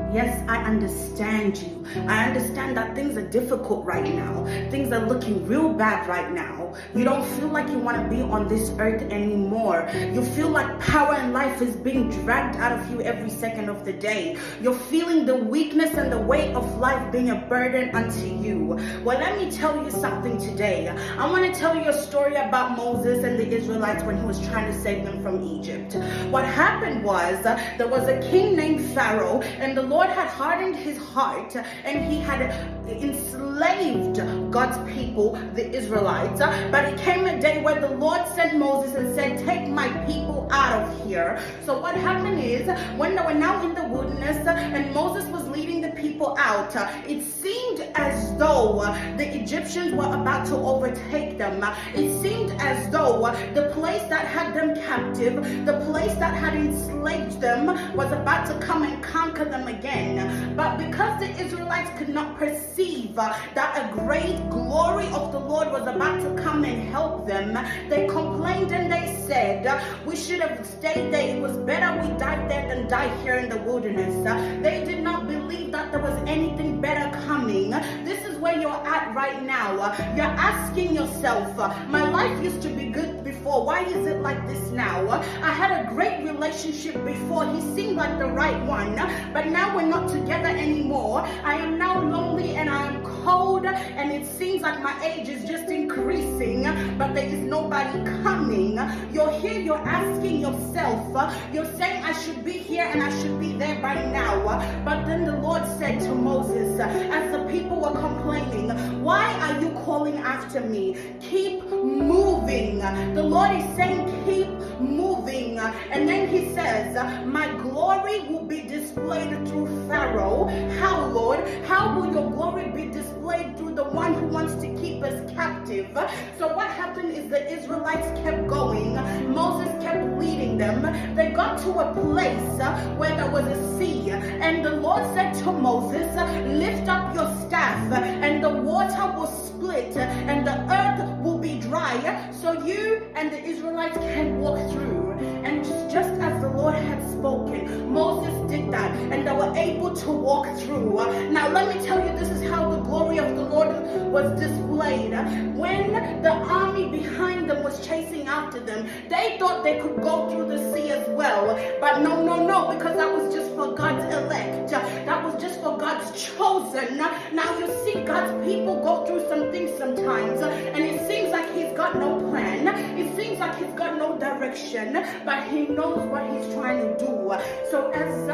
Yes, I understand you. I understand that things are difficult right now. Things are looking real bad right now. You don't feel like you want to be on this earth anymore. You feel like power and life is being dragged out of you every second of the day. You're feeling the weakness and the weight of life being a burden unto you. Well, let me tell you something today. I want to tell you a story about Moses and the Israelites when he was trying to save them from Egypt. What happened was there was a king named Pharaoh, and the Lord had hardened his heart and he had enslaved God's people, the Israelites. But it came a day where the Lord sent Moses and said, "Take my people out of here." So what happened is, when they were now in the wilderness and Moses was leading the people out, it seemed as though the Egyptians were about to overtake them. It seemed as though the place that had them captive, the place that had enslaved them, was about to come and conquer them again. But because the Israelites could not perceive that a great glory of the Lord was about to come and help them, they complained and they said, "We should have stayed there. It was better we died there than die here in the wilderness." They did not believe that there was anything better coming. This is where you're at right now. You're asking yourself, "My life used to be good before. Why is it like this now? I had a great relationship before. He seemed like the right one, but now we're not together anymore. I am now lonely and I am cold, and it seems like my age is just increasing, but there is nobody coming." You're here, you're asking yourself, you're saying, "I should be here and I should be there by now." But then the Lord said to Moses, as the people were complaining, "Why are you calling after me? Keep moving." The Lord is saying, "Keep moving." And then he says, "My glory will be displayed through Pharaoh." How, Lord? How will your glory be displayed through the one who wants to keep us captive? So what happened is the Israelites kept going. Moses kept leading them. They got to a place where there was a sea. And the Lord said to Moses, "Lift up your staff and the water will split and the earth will be dry so you and the Israelites can walk through." And just as the Lord had spoken, Moses did that and they were able to walk through. Now let me tell you, this is how the glory of the Lord was displayed. When the army behind them was chasing after them, they thought they could go through the sea as well. But no, because that was just for God's elect. That was just for God's chosen. Now you see God's people go through some things sometimes, and it seems like he's got no plan. It seems like he's got no direction, but he knows what he's trying to do. So as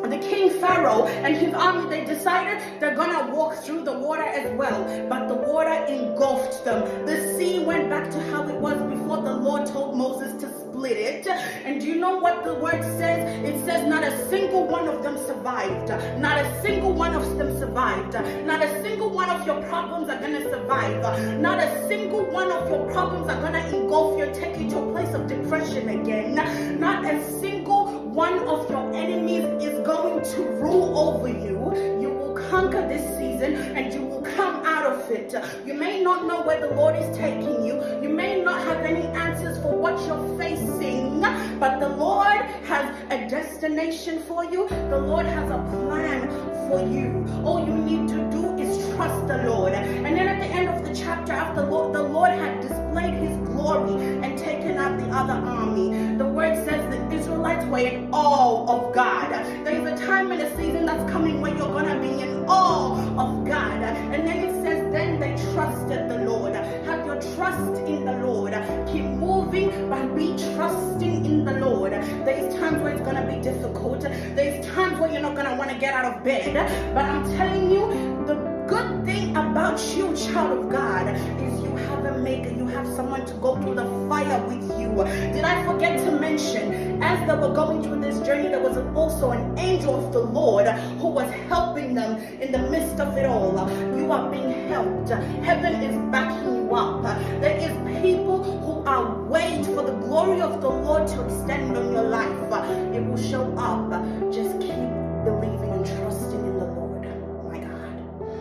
the king Pharaoh and his army, they decided they're gonna walk through the water as well, but the water engulfed them. The sea went back to how it was before the Lord told Moses to split it. And do you know what the word says? It says not a single one of them survived. Not a single one of them survived. Not a single one of your problems are gonna survive. Not a single one of your problems are gonna engulf you and take you to a place of depression again. Not a single one of your enemies is going to rule over you. You will conquer this season and you will come out of it. You may not know where the Lord is taking you. You may not have any answers for what you're facing, but the Lord has a destination for you. The Lord has a plan for you. All you need to do is trust the Lord. And then at the end of the chapter, after the Lord had displayed his glory and taken out the other army, the word says the Israelites were in awe of God. There is a time and a season that's coming when you're going to be in awe of God. And then it says, then they trusted the Lord. Have your trust in the Lord. Keep moving, but be trusting in the Lord. There's times where it's going to be difficult. There's times where you're not going to want to get out of bed. But I'm telling you, the good thing about you, child of God, is you have a maker. You have someone to go through the fire with you. Did I forget to mention, as they were going through this journey, there was also an angel of the Lord who was helping them in the midst of it all. You are being helped. Heaven is backing you up. There is people who are waiting for the glory of the Lord to extend on your life. It will show up. Just